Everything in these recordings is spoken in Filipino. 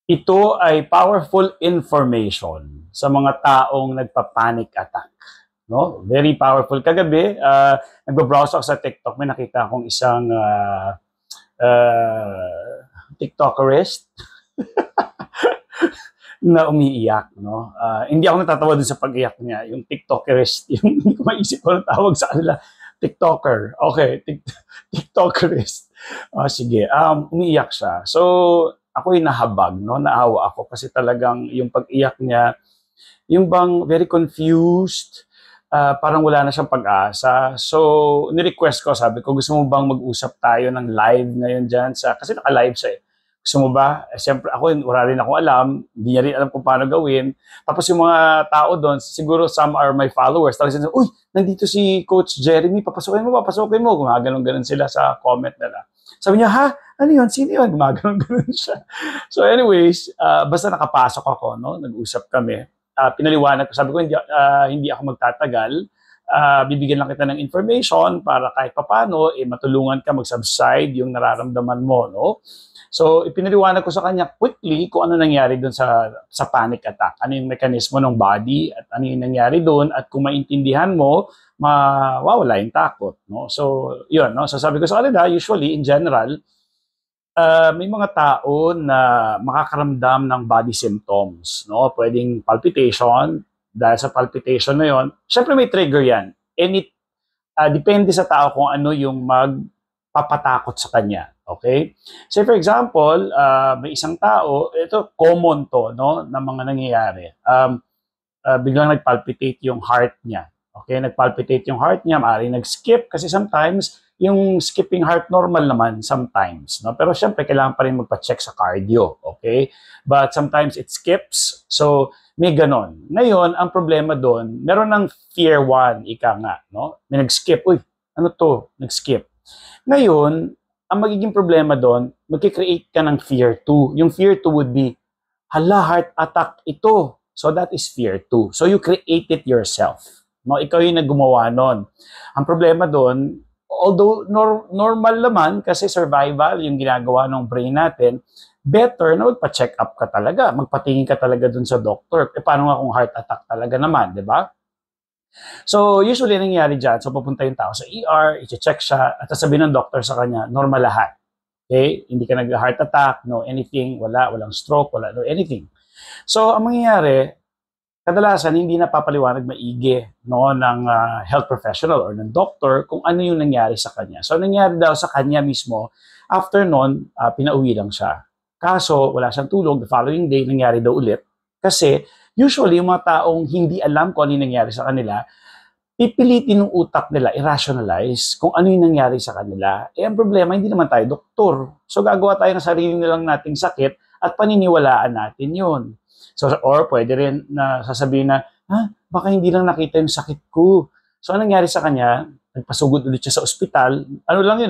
Ito ay powerful information sa mga taong nagpa-panic attack. No? Very powerful. Kagabi, nagbabrowse ako sa TikTok, may nakita akong isang TikTokerist na umiiyak. No? Hindi ako natatawa dun sa pag-iyak niya. Yung TikTokerist, yung hindi ko maisip ko ang tawag sa kanila. TikToker. Okay, TikTokerist. Sige, umiiyak siya. So, ako'y nahabag, no? Naawa ako kasi talagang yung pag-iyak niya, yung bang very confused, parang wala na siyang pag-asa. So, ni-request ko, sabi ko, gusto mo bang mag-usap tayo ng live ngayon dyan? Kasi naka-live siya eh. Gusto mo ba? Siyempre, ako, wala rin akong alam. Hindi niya rin alam kung paano gawin. Tapos yung mga tao doon, siguro some are my followers. Tapos sinasabi, uy, nandito si Coach Jeremy, papasukin mo. Gumaganon-ganon sila sa comment nila. Sabi niya, ha? Ano yun? Sino yun? Gumaganon-ganon siya. So anyways, basta nakapasok ako, no? Nag-usap kami. Pinaliwanag ko, sabi ko, hindi ako magtatagal. Bibigyan lang kita ng information para kahit papano, matulungan ka mag-subside yung nararamdaman mo, no? So, ipinaliwanag ko sa kanya quickly kung ano nangyari doon sa panic attack. Ano yung mekanismo ng body at ano yung nangyari doon at kung maintindihan mo, mawawala yung takot. No? So, yun. No? So, sabi ko sa kanila, usually, in general, may mga tao na makakaramdam ng body symptoms. No? Pwedeng palpitation. Dahil sa palpitation na yon, syempre may trigger yan. And it depende sa tao kung ano yung magpapatakot sa kanya. Okay? So for example, may isang tao, ito common to, no, na mga nangyayari. Biglang nagpalpitate yung heart niya. Okay, nagpalpitate yung heart niya, maaaring nag-skip kasi sometimes yung skipping heart normal naman sometimes, no? Pero syempre kailangan pa rin magpa-check sa cardio, okay? But sometimes it skips. So may ganon. Ngayon, ang problema doon, meron ng fear 1, ika nga, no? May nag-skip, uy, ano to? Nag-skip. Ngayon, ang magiging problema doon, magkikreate ka ng fear 2. Yung fear 2 would be, hala, heart attack ito. So that is fear 2. So you create it yourself. No, ikaw yung naggumawa nun. Ang problema doon, although normal naman kasi survival yung ginagawa ng brain natin, better na magpa-check up ka talaga. Magpatingin ka talaga dun sa doctor. Paano nga kung heart attack talaga naman, di ba? So, usually nangyayari dyan, so pupunta yung tao sa ER, i-check siya, at sasabihin ng doctor sa kanya, normal lahat. Okay? Hindi ka nag-heart attack, no anything, walang stroke, no anything. So, ang mangyayari, kadalasan hindi napapaliwanag maigi, no, ng health professional or ng doctor kung ano yung nangyari sa kanya. So, nangyari daw sa kanya mismo, after nun, pinauwi lang siya. Kaso, wala siyang tulog, the following day, nangyari daw ulit. Kasi, usually, yung mga taong hindi alam kung ano yung nangyari sa kanila, pipilitin ng utak nila, i-rationalize kung ano yung nangyari sa kanila. Ang problema, hindi naman tayo doktor. So, gagawa tayo ng sarili nilang nating sakit at paniniwalaan natin yun. So, or pwede rin na sasabihin na, baka hindi lang nakita yung sakit ko. So, anong nangyari sa kanya? Nagpasugod ulit siya sa ospital. Ano lang yun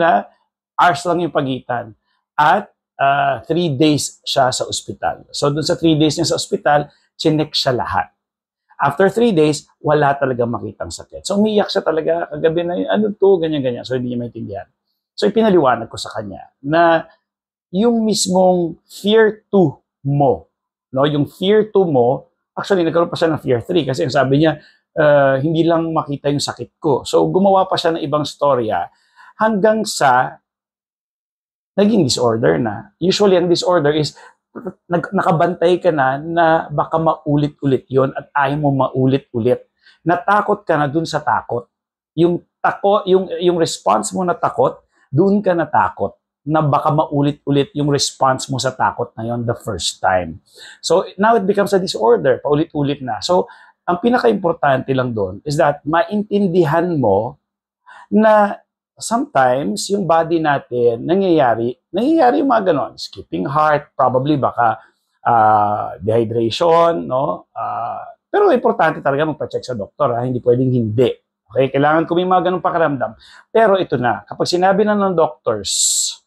hours lang yung pagitan. At 3 days siya sa ospital. So, dun sa 3 days niya sa ospital, chinek siya lahat. After 3 days, wala talaga makitang sakit. So, umiyak siya talaga kagabi na, ano to, ganyan-ganyan. So, hindi niya maintindihan. So, ipinaliwanag ko sa kanya na yung mismong fear 2 mo, no, yung fear 2 mo, actually, nagkaroon pa siya ng fear 3 kasi ang sabi niya, hindi lang makita yung sakit ko. So, gumawa pa siya ng ibang storya hanggang sa naging disorder na. Usually, ang disorder is nakabantay ka na baka maulit-ulit yon at ayaw mo maulit-ulit. Natakot ka na dun sa takot. Yung response mo na takot, dun ka natakot na baka maulit-ulit yung response mo sa takot na yon the first time. So, now it becomes a disorder, paulit-ulit na. So, ang pinaka-importante lang doon is that maintindihan mo na sometimes yung body natin nangyayari yung mga ganon, skipping heart, probably baka dehydration, no? Pero importante talaga magpa-check sa doktor, hindi pwedeng hindi. Okay, kailangan ko may mga ganong pakaramdam. Pero ito na, kapag sinabi na ng doctors,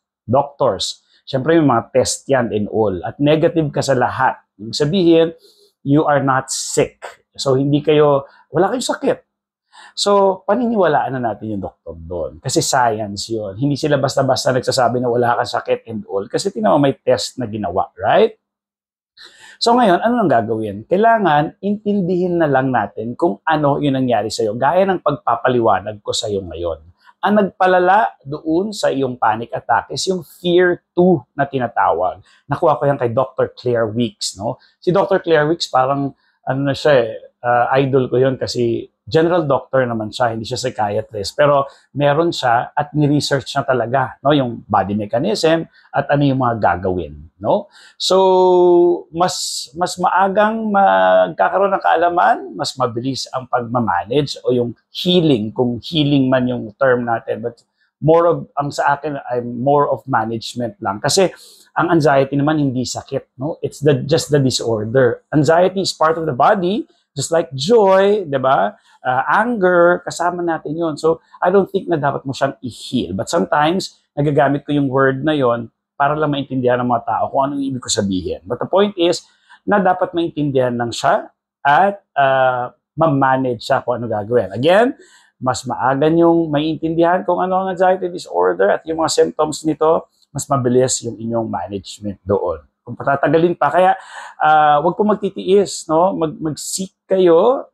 syempre may mga test yan and all, at negative ka sa lahat. Ibig sabihin, you are not sick. So wala kayong sakit. So, paniniwalaan na natin yung doktor doon. Kasi science yun. Hindi sila basta-basta nagsasabi na wala kang sakit and all. Kasi tinama may test na ginawa, right? So ngayon, ano nang gagawin? Kailangan intindihin na lang natin kung ano yung nangyari sa'yo, gaya ng pagpapaliwanag ko sa'yo ngayon. Ang nagpalala doon sa iyong panic attack is yung fear 2 na tinatawag. Nakuha ko yan kay Dr. Claire Weeks. No? Si Dr. Claire Weeks parang ano na siya idol ko yun kasi general doctor naman siya, hindi siya psychiatrist. Pero meron siya at ni-research na talaga no? Yung body mechanism at ano yung mga gagawin. No? So, mas maagang magkakaroon ng kaalaman, mas mabilis ang pagmamanage o yung healing, kung healing man yung term natin. But more of, ang sa akin, I'm more of management lang. Kasi ang anxiety naman hindi sakit. No? It's just the disorder. Anxiety is part of the body, just like joy, di ba? Anger, kasama natin yun. So, I don't think na dapat mo siyang i-heal. But sometimes, nagagamit ko yung word na yon para lang maintindihan ng mga tao kung anong ibig ko sabihin. But the point is, na dapat maintindihan lang siya at ma-manage siya kung ano gagawin. Again, mas maaga yung maintindihan kung ano ang anxiety disorder at yung mga symptoms nito, mas mabilis yung inyong management doon. Kung patatagalin pa, kaya wag po magtitiis, no? Mag-seek kayo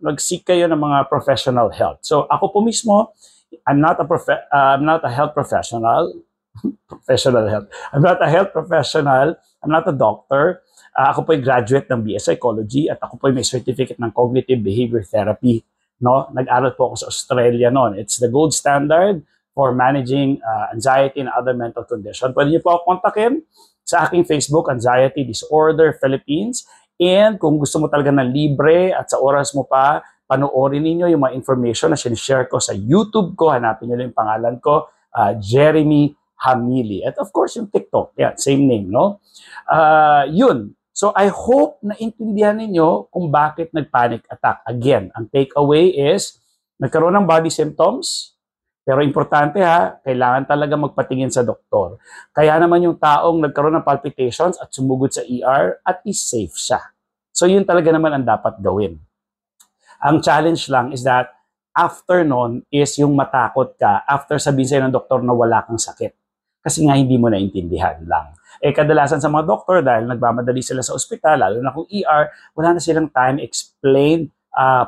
ng mga professional health. So ako po mismo, I'm not a health professional. I'm not a health professional. I'm not a doctor. Ako po ay graduate ng BS Psychology at ako po ay may certificate ng Cognitive Behavior Therapy. No? Nag-aral po ako sa Australia noon. It's the gold standard for managing anxiety and other mental condition. Pwede niyo po ako kontakin sa aking Facebook, Anxiety Disorder Philippines. And kung gusto mo talaga ng libre at sa oras mo pa, panoorin ninyo yung mga information na sinishare ko sa YouTube ko. Hanapin niyo lang yung pangalan ko, Jeremy Hamili. At of course, yung TikTok. Yeah, same name, no? Yun. So, I hope na intindihan ninyo kung bakit nag-panic attack. Again, ang takeaway is, nagkaroon ng body symptoms, pero importante ha, kailangan talaga magpatingin sa doktor. Kaya naman yung taong nagkaroon ng palpitations at sumugod sa ER at is safe siya. So, yun talaga naman ang dapat gawin. Ang challenge lang is that, after nun is yung matakot ka, after sabihin sa'yo ng doktor na wala kang sakit. Kasi nga hindi mo naintindihan lang. Kadalasan sa mga doktor, dahil nagmamadali sila sa ospital, lalo na kung ER, wala na silang time explain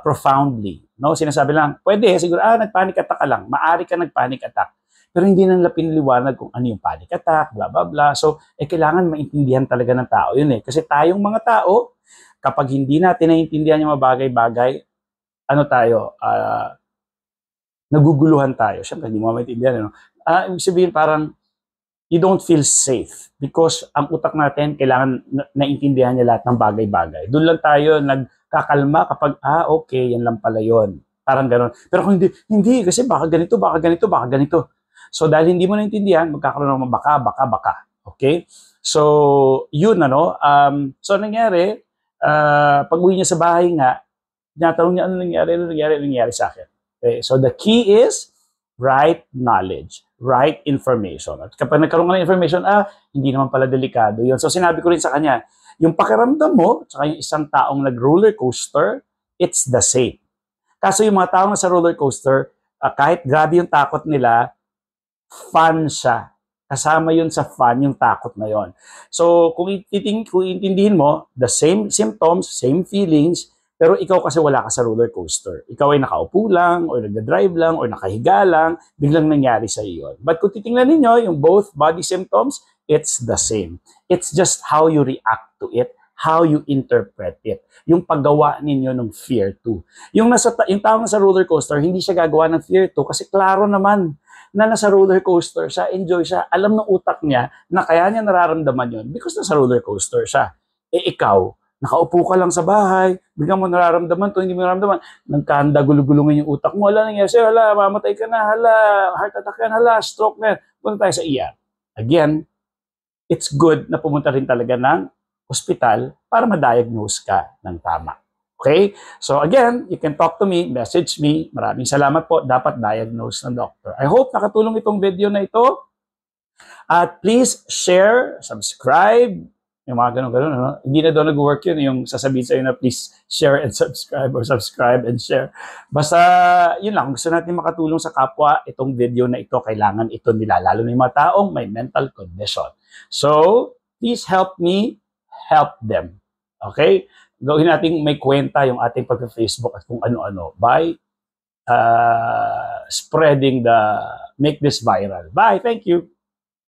profoundly. No? Sinasabi lang, pwede, siguro, nag-panic attack ka lang. Maari ka nag-panic attack. Pero hindi na nila piniliwanag kung ano yung panic attack, blah, blah, blah. So, kailangan maintindihan talaga ng tao yun eh. Kasi tayong mga tao, kapag hindi natin naintindihan yung mga bagay-bagay, naguguluhan tayo. Siyempre, hindi mo maintindihan. No? Ibig sabihin, parang, you don't feel safe because ang utak natin kailangan naintindihan niya lahat ng bagay-bagay. Doon lang tayo nagkakalma kapag, okay, yan lang pala yun. Parang gano'n. Pero kung hindi, kasi baka ganito. So, dahil hindi mo naintindihan, magkakaroon ng baka. Okay? So, yun, so, nangyari, pag uwi niya sa bahay nga, tinatanong niya, ano nangyari sa akin. Okay? So, the key is, right knowledge, right information. At kapag nagkaroon ka ng information, hindi naman pala delikado yun. So sinabi ko rin sa kanya, yung pakiramdam mo, tsaka yung isang taong nag-roller coaster, it's the same. Kaso yung mga taong nasa roller coaster, kahit grabe yung takot nila, fun siya. Kasama yun sa fun, yung takot na yun. So kung itindihin mo, the same symptoms, same feelings, pero ikaw kasi wala ka sa roller coaster. Ikaw ay nakaupo lang, or nagda-drive lang, or nakahiga lang, biglang nangyari sa iyo. But kung titingnan ninyo, yung both body symptoms, it's the same. It's just how you react to it, how you interpret it. Yung paggawa ninyo ng fear 2. Yung taong nasa roller coaster, hindi siya gagawa ng fear 2 kasi klaro naman na nasa roller coaster siya, enjoy siya. Alam ng utak niya na kaya niya nararamdaman yun because nasa roller coaster siya. Ikaw, nakaupo ka lang sa bahay, biglang mo nararamdaman to, hindi mo nararamdaman, nagkahanda, gulugulungin yung utak mo, nangyari sa'yo, mamatay ka na, heart attack yan, stroke na yan, punta tayo sa ER. Again, it's good na pumunta rin talaga ng hospital para ma-diagnose ka ng tama. Okay? So again, you can talk to me, message me, maraming salamat po, dapat diagnose ng doctor. I hope nakatulong itong video na ito. At please share, subscribe, yung mga ganun. Hindi na doon nag-work yun, yung sasabihin sa'yo na please share and subscribe or subscribe and share. Basta, yun lang, kung gusto natin makatulong sa kapwa, itong video na ito, kailangan ito nila, lalo na yung mga taong may mental condition. So, please help me help them. Okay? Gawin nating may kwenta yung ating pag-Facebook at kung ano-ano by spreading the, make this viral. Bye. Thank you.